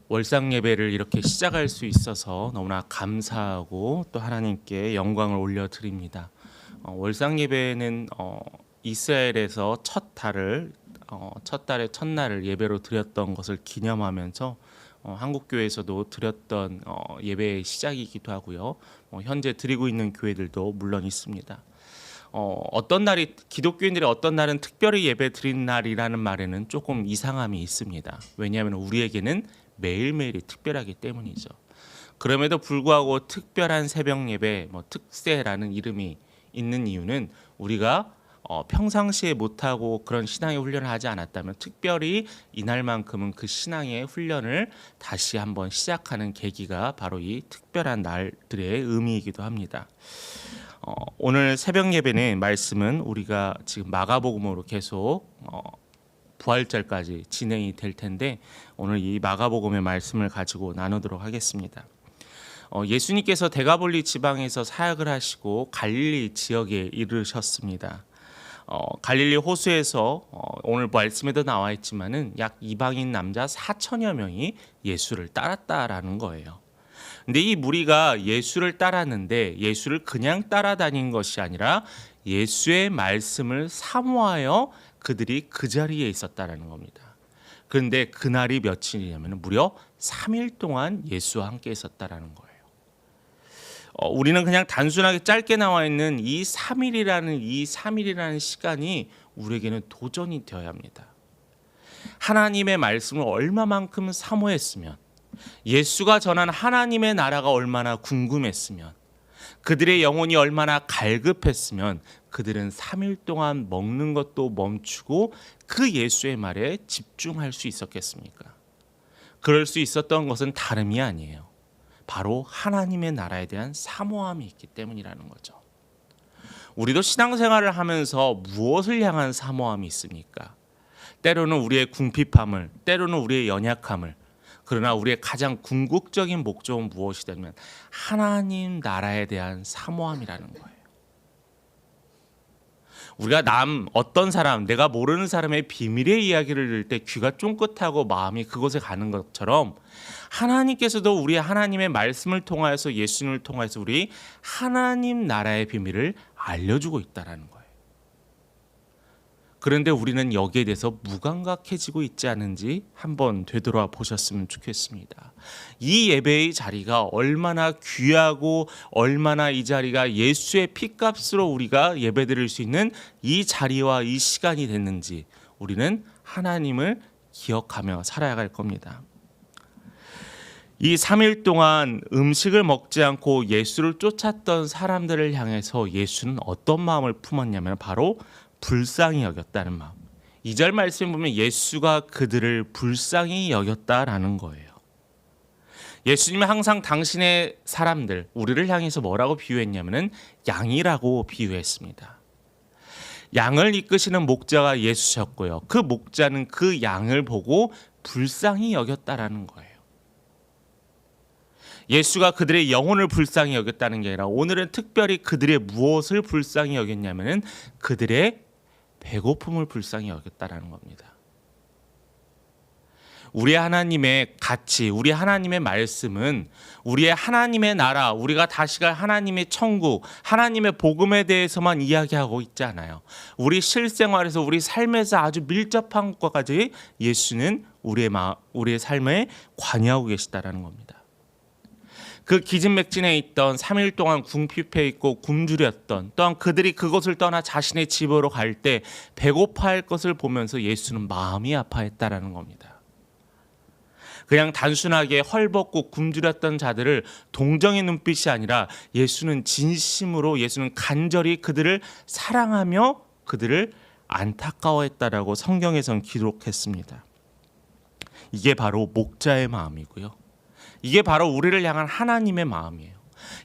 월상 예배를 이렇게 시작할 수 있어서 너무나 감사하고 또 하나님께 영광을 올려드립니다. 월상 예배는 이스라엘에서 첫 달의 첫날을 예배로 드렸던 것을 기념하면서 한국 교회에서도 드렸던 예배의 시작이기도 하고요. 현재 드리고 있는 교회들도 물론 있습니다. 어떤 날이 기독교인들이 어떤 날은 특별히 예배 드린 날이라는 말에는 조금 이상함이 있습니다. 왜냐하면 우리에게는 매일매일이 특별하기 때문이죠. 그럼에도 불구하고 특별한 새벽 예배, 특세라는 이름이 있는 이유는 우리가 평상시에 못하고 그런 신앙의 훈련을 하지 않았다면 특별히 이날만큼은 그 신앙의 훈련을 다시 한번 시작하는 계기가 바로 이 특별한 날들의 의미이기도 합니다. 오늘 새벽 예배는 말씀은 우리가 지금 마가복음으로 계속 부활절까지 진행이 될 텐데 오늘 이 마가복음의 말씀을 가지고 나누도록 하겠습니다. 예수님께서 데가볼리 지방에서 사역을 하시고 갈릴리 지역에 이르셨습니다. 갈릴리 호수에서 오늘 말씀에도 나와 있지만은 약 이방인 남자 4천여 명이 예수를 따랐다라는 거예요. 근데 이 무리가 예수를 따랐는데 예수를 그냥 따라다닌 것이 아니라 예수의 말씀을 사모하여 그들이 그 자리에 있었다라는 겁니다. 그런데 그날이 며칠이냐면 무려 3일 동안 예수와 함께 있었다라는 거예요. 우리는 그냥 단순하게 짧게 나와 있는 이 3일이라는 시간이 우리에게는 도전이 되어야 합니다. 하나님의 말씀을 얼마만큼 사모했으면, 예수가 전한 하나님의 나라가 얼마나 궁금했으면, 그들의 영혼이 얼마나 갈급했으면 그들은 3일 동안 먹는 것도 멈추고 그 예수의 말에 집중할 수 있었겠습니까? 그럴 수 있었던 것은 다름이 아니에요. 바로 하나님의 나라에 대한 사모함이 있기 때문이라는 거죠. 우리도 신앙생활을 하면서 무엇을 향한 사모함이 있습니까? 때로는 우리의 궁핍함을, 때로는 우리의 연약함을, 그러나 우리의 가장 궁극적인 목적은 무엇이냐면 하나님 나라에 대한 사모함이라는 거예요. 우리가 어떤 사람, 내가 모르는 사람의 비밀의 이야기를 들을 때 귀가 쫑긋하고 마음이 그곳에 가는 것처럼 하나님께서도 우리 하나님의 말씀을 통하여서 예수님을 통해서 우리 하나님 나라의 비밀을 알려주고 있다는 거예요. 그런데 우리는 여기에 대해서 무감각해지고 있지 않은지 한번 되돌아 보셨으면 좋겠습니다. 이 예배의 자리가 얼마나 귀하고 얼마나 이 자리가 예수의 피값으로 우리가 예배드릴 수 있는 이 자리와 이 시간이 됐는지 우리는 하나님을 기억하며 살아야 할 겁니다. 이 3일 동안 음식을 먹지 않고 예수를 쫓았던 사람들을 향해서 예수는 어떤 마음을 품었냐면 바로 불쌍히 여겼다는 마음. 2절 말씀 보면 예수가 그들을 불쌍히 여겼다라는 거예요. 예수님은 항상 당신의 사람들, 우리를 향해서 뭐라고 비유했냐면은 양이라고 비유했습니다. 양을 이끄시는 목자가 예수셨고요. 그 목자는 그 양을 보고 불쌍히 여겼다라는 거예요. 예수가 그들의 영혼을 불쌍히 여겼다는 게 아니라 오늘은 특별히 그들의 무엇을 불쌍히 여겼냐면은 그들의 배고픔을 불쌍히 여겼다라는 겁니다. 우리 하나님의 가치, 우리 하나님의 말씀은 우리의 하나님의 나라, 우리가 다시 갈 하나님의 천국, 하나님의 복음에 대해서만 이야기하고 있지 않아요. 우리 실생활에서 우리 삶에서 아주 밀접한 것까지 예수는 우리의 삶에 관여하고 계시다라는 겁니다. 그 기진맥진에 있던 3일 동안 궁핍해 있고 굶주렸던, 또한 그들이 그곳을 떠나 자신의 집으로 갈 때 배고파할 것을 보면서 예수는 마음이 아파했다라는 겁니다. 그냥 단순하게 헐벗고 굶주렸던 자들을 동정의 눈빛이 아니라 예수는 진심으로, 예수는 간절히 그들을 사랑하며 그들을 안타까워했다라고 성경에선 기록했습니다. 이게 바로 목자의 마음이고요. 이게 바로 우리를 향한 하나님의 마음이에요.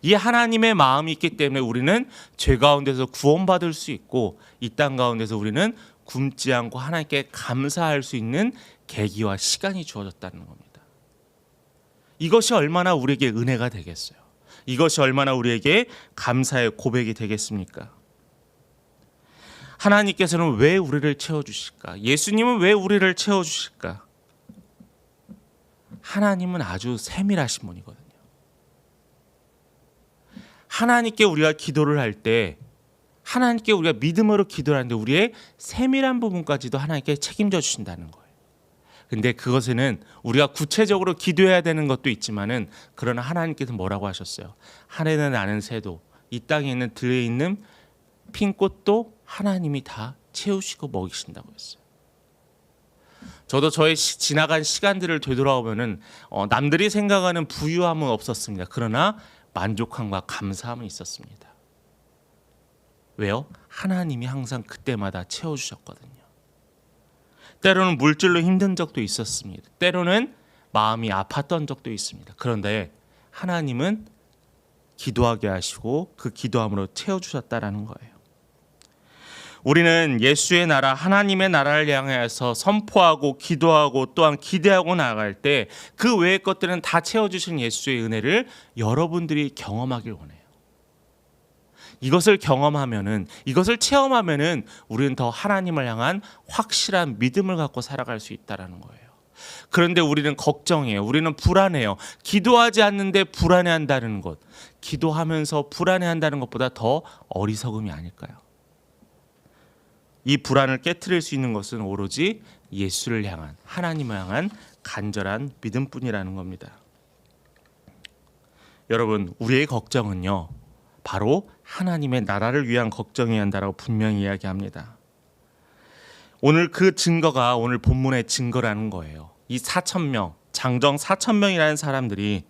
이 하나님의 마음이 있기 때문에 우리는 죄 가운데서 구원받을 수 있고 이 땅 가운데서 우리는 굶지 않고 하나님께 감사할 수 있는 계기와 시간이 주어졌다는 겁니다. 이것이 얼마나 우리에게 은혜가 되겠어요. 이것이 얼마나 우리에게 감사의 고백이 되겠습니까? 하나님께서는 왜 우리를 채워주실까? 예수님은 왜 우리를 채워주실까? 하나님은 아주 세밀하신 분이거든요. 하나님께 우리가 기도를 할 때, 하나님께 우리가 믿음으로 기도를 하는데 우리의 세밀한 부분까지도 하나님께 책임져 주신다는 거예요. 근데 그것에는 우리가 구체적으로 기도해야 되는 것도 있지만은, 그러나 하나님께서 뭐라고 하셨어요? 하늘에 나는 새도, 이 땅에 있는 들에 있는 핀 꽃도 하나님이 다 채우시고 먹이신다고 했어요. 저도 저의 지나간 시간들을 되돌아보면은 남들이 생각하는 부유함은 없었습니다. 그러나 만족함과 감사함은 있었습니다. 왜요? 하나님이 항상 그때마다 채워주셨거든요. 때로는 물질로 힘든 적도 있었습니다. 때로는 마음이 아팠던 적도 있습니다. 그런데 하나님은 기도하게 하시고 그 기도함으로 채워주셨다라는 거예요. 우리는 예수의 나라, 하나님의 나라를 향해서 선포하고 기도하고 또한 기대하고 나아갈 때 그 외의 것들은 다 채워주신 예수의 은혜를 여러분들이 경험하길 원해요. 이것을 경험하면은, 이것을 체험하면은 우리는 더 하나님을 향한 확실한 믿음을 갖고 살아갈 수 있다라는 거예요. 그런데 우리는 걱정해요. 우리는 불안해요. 기도하지 않는데 불안해한다는 것, 기도하면서 불안해한다는 것보다 더 어리석음이 아닐까요? 이 불안을 깨트릴 수 있는 것은 오로지 예수를 향한, 하나님을 향한 간절한 믿음뿐이라는 겁니다. 여러분, 우리의 걱정은요, 바로 하나님의 나라를 위한 걱정이어야 한다라고 분명히 이야기합니다. 오늘 그 증거가 오늘 본문의 증거라는 거예요. 이 4,000명, 장정 4,000명이라는 사람들이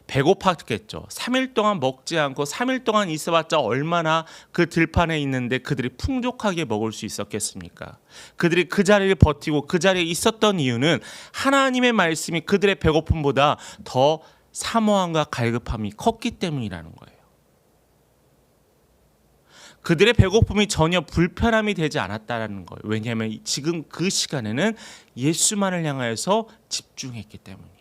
배고팠겠죠. 3일 동안 먹지 않고 3일 동안 있어봤자 얼마나 그 들판에 있는데 그들이 풍족하게 먹을 수 있었겠습니까? 그들이 그 자리를 버티고 그 자리에 있었던 이유는 하나님의 말씀이 그들의 배고픔보다 더 사모함과 갈급함이 컸기 때문이라는 거예요. 그들의 배고픔이 전혀 불편함이 되지 않았다는 거예요. 왜냐하면 지금 그 시간에는 예수만을 향하여서 집중했기 때문이에요.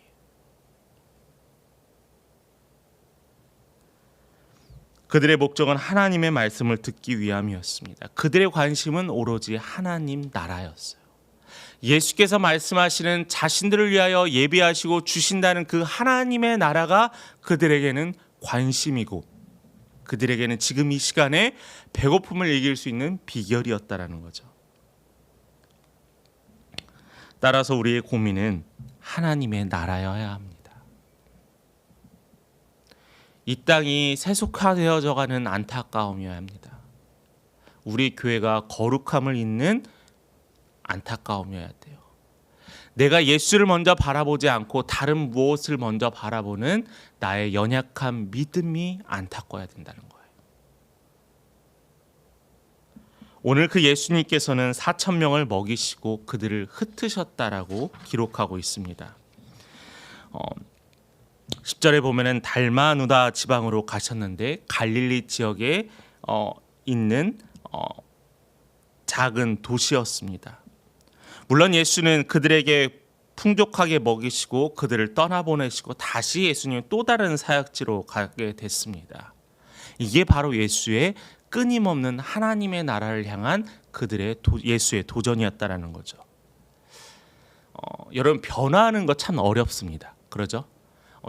그들의 목적은 하나님의 말씀을 듣기 위함이었습니다. 그들의 관심은 오로지 하나님 나라였어요. 예수께서 말씀하시는 자신들을 위하여 예비하시고 주신다는 그 하나님의 나라가 그들에게는 관심이고, 그들에게는 지금 이 시간에 배고픔을 이길 수 있는 비결이었다라는 거죠. 따라서 우리의 고민은 하나님의 나라여야 합니다. 이 땅이 세속화되어져가는 안타까움이어야 합니다. 우리 교회가 거룩함을 잇는 안타까움이어야 돼요. 내가 예수를 먼저 바라보지 않고 다른 무엇을 먼저 바라보는 나의 연약한 믿음이 안타까워야 된다는 거예요. 오늘 그 예수님께서는 4,000명을 먹이시고 그들을 흩으셨다라고 기록하고 있습니다. 10절에 보면은 달마누다 지방으로 가셨는데 갈릴리 지역에 있는 작은 도시였습니다. 물론 예수는 그들에게 풍족하게 먹이시고 그들을 떠나보내시고 다시 예수님은 또 다른 사역지로 가게 됐습니다. 이게 바로 예수의 끊임없는 하나님의 나라를 향한 그들의 예수의 도전이었다라는 거죠. 여러분, 변화하는 거 참 어렵습니다. 그러죠?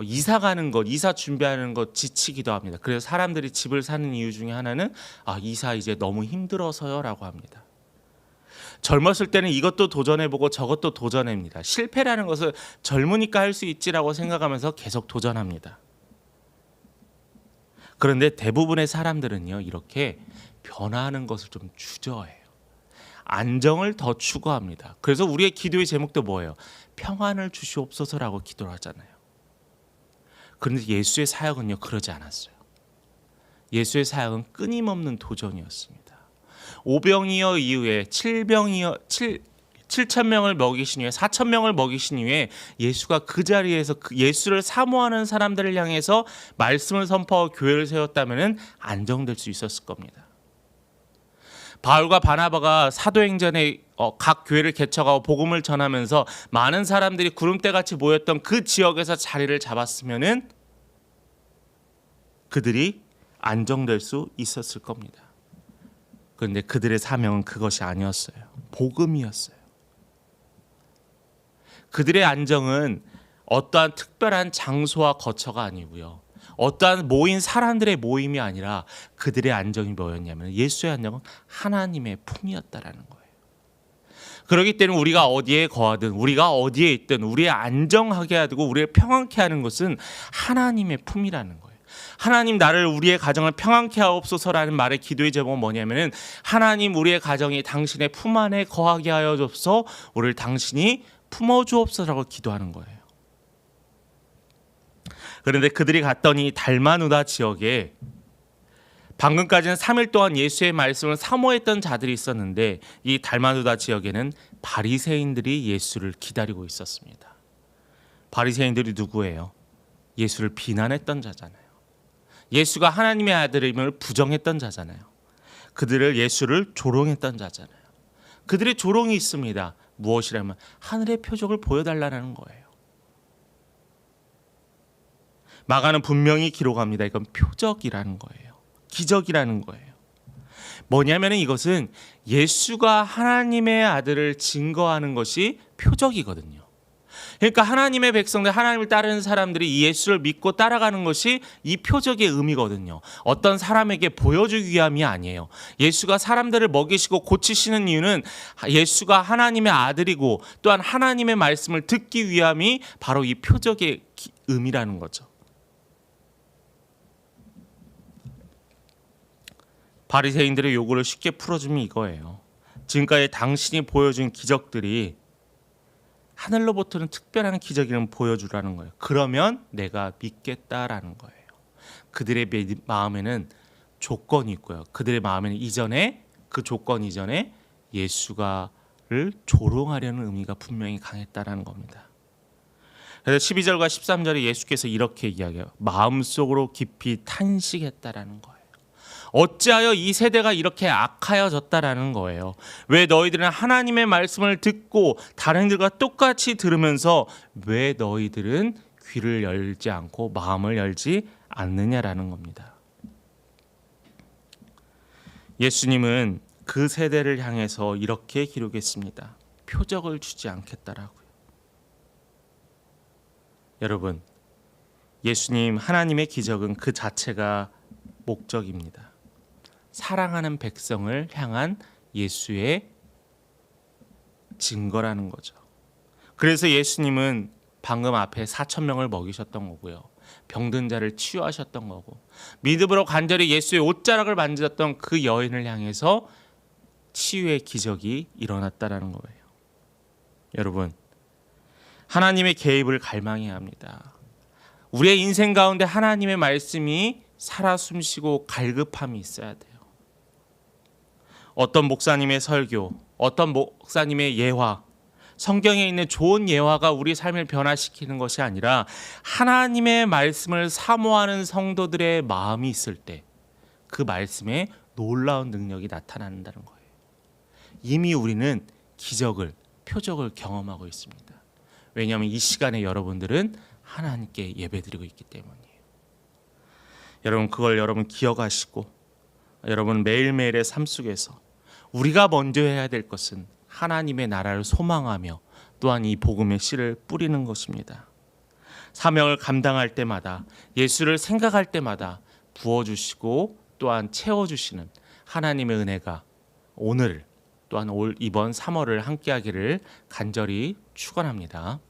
이사 가는 것, 이사 준비하는 것 지치기도 합니다. 그래서 사람들이 집을 사는 이유 중에 하나는 이사 이제 너무 힘들어서요라고 합니다. 젊었을 때는 이것도 도전해보고 저것도 도전합니다. 실패라는 것을 젊으니까 할 수 있지라고 생각하면서 계속 도전합니다. 그런데 대부분의 사람들은요, 이렇게 변화하는 것을 좀 주저해요. 안정을 더 추구합니다. 그래서 우리의 기도의 제목도 뭐예요? 평안을 주시옵소서라고 기도를 하잖아요. 그런데 예수의 사역은요, 그러지 않았어요. 예수의 사역은 끊임없는 도전이었습니다. 5병이어 이후에 7,000명을 먹이신 이후에 4,000명을 먹이신 이후에 예수가 그 자리에서 예수를 사모하는 사람들을 향해서 말씀을 선포하고 교회를 세웠다면 안정될 수 있었을 겁니다. 바울과 바나바가 사도행전에 각 교회를 개척하고 복음을 전하면서 많은 사람들이 구름대같이 모였던 그 지역에서 자리를 잡았으면은 그들이 안정될 수 있었을 겁니다. 그런데 그들의 사명은 그것이 아니었어요. 복음이었어요. 그들의 안정은 어떠한 특별한 장소와 거처가 아니고요. 어떠한 모인 사람들의 모임이 아니라 그들의 안정이 뭐였냐면 예수의 안정은 하나님의 품이었다라는 거예요. 그렇기 때문에 우리가 어디에 거하든 우리가 어디에 있든 우리의 안정하게 하고 우리를 평안케 하는 것은 하나님의 품이라는 거예요. 하나님 나를 우리의 가정을 평안케 하옵소서라는 말의 기도의 제목은 뭐냐면은 하나님 우리의 가정이 당신의 품 안에 거하게 하여 주옵소서 우리를 당신이 품어 주옵소서라고 기도하는 거예요. 그런데 그들이 갔더니 달마누다 지역에 방금까지는 3일 동안 예수의 말씀을 사모했던 자들이 있었는데 이 달마누다 지역에는 바리새인들이 예수를 기다리고 있었습니다. 바리새인들이 누구예요? 예수를 비난했던 자잖아요. 예수가 하나님의 아들임을 부정했던 자잖아요. 그들을 예수를 조롱했던 자잖아요. 그들의 조롱이 있습니다. 무엇이라면 하늘의 표적을 보여달라는 거예요. 마가는 분명히 기록합니다. 이건 표적이라는 거예요. 기적이라는 거예요. 뭐냐면 이것은 예수가 하나님의 아들을 증거하는 것이 표적이거든요. 그러니까 하나님의 백성들, 하나님을 따르는 사람들이 이 예수를 믿고 따라가는 것이 이 표적의 의미거든요. 어떤 사람에게 보여주기 위함이 아니에요. 예수가 사람들을 먹이시고 고치시는 이유는 예수가 하나님의 아들이고 또한 하나님의 말씀을 듣기 위함이 바로 이 표적의 의미라는 거죠. 바리새인들의 요구를 쉽게 풀어주면 이거예요. 지금까지 당신이 보여준 기적들이 하늘로부터는 특별한 기적을 보여주라는 거예요. 그러면 내가 믿겠다라는 거예요. 그들의 마음에는 조건이 있고요. 그들의 마음에는 그 조건 이전에 예수가를 조롱하려는 의미가 분명히 강했다라는 겁니다. 그래서 12절과 13절에 예수께서 이렇게 이야기해요. 마음속으로 깊이 탄식했다라는 거예요. 어찌하여 이 세대가 이렇게 악하여졌다라는 거예요. 왜 너희들은 하나님의 말씀을 듣고 다른 이들과 똑같이 들으면서 왜 너희들은 귀를 열지 않고 마음을 열지 않느냐라는 겁니다. 예수님은 그 세대를 향해서 이렇게 기록했습니다. 표적을 주지 않겠다라고요. 여러분, 예수님 하나님의 기적은 그 자체가 목적입니다. 사랑하는 백성을 향한 예수의 증거라는 거죠. 그래서 예수님은 방금 앞에 4,000명을 먹이셨던 거고요. 병든 자를 치유하셨던 거고 믿음으로 간절히 예수의 옷자락을 만졌던 그 여인을 향해서 치유의 기적이 일어났다라는 거예요. 여러분, 하나님의 개입을 갈망해야 합니다. 우리의 인생 가운데 하나님의 말씀이 살아 숨쉬고 갈급함이 있어야 돼요. 어떤 목사님의 설교, 어떤 목사님의 예화, 성경에 있는 좋은 예화가 우리 삶을 변화시키는 것이 아니라 하나님의 말씀을 사모하는 성도들의 마음이 있을 때 그 말씀에 놀라운 능력이 나타난다는 거예요. 이미 우리는 기적을, 표적을 경험하고 있습니다. 왜냐하면 이 시간에 여러분들은 하나님께 예배드리고 있기 때문이에요. 여러분, 그걸 여러분 기억하시고 여러분 매일매일의 삶 속에서 우리가 먼저 해야 될 것은 하나님의 나라를 소망하며 또한 이 복음의 씨를 뿌리는 것입니다. 사명을 감당할 때마다 예수를 생각할 때마다 부어주시고 또한 채워주시는 하나님의 은혜가 오늘 또한 이번 3월을 함께하기를 간절히 축원합니다.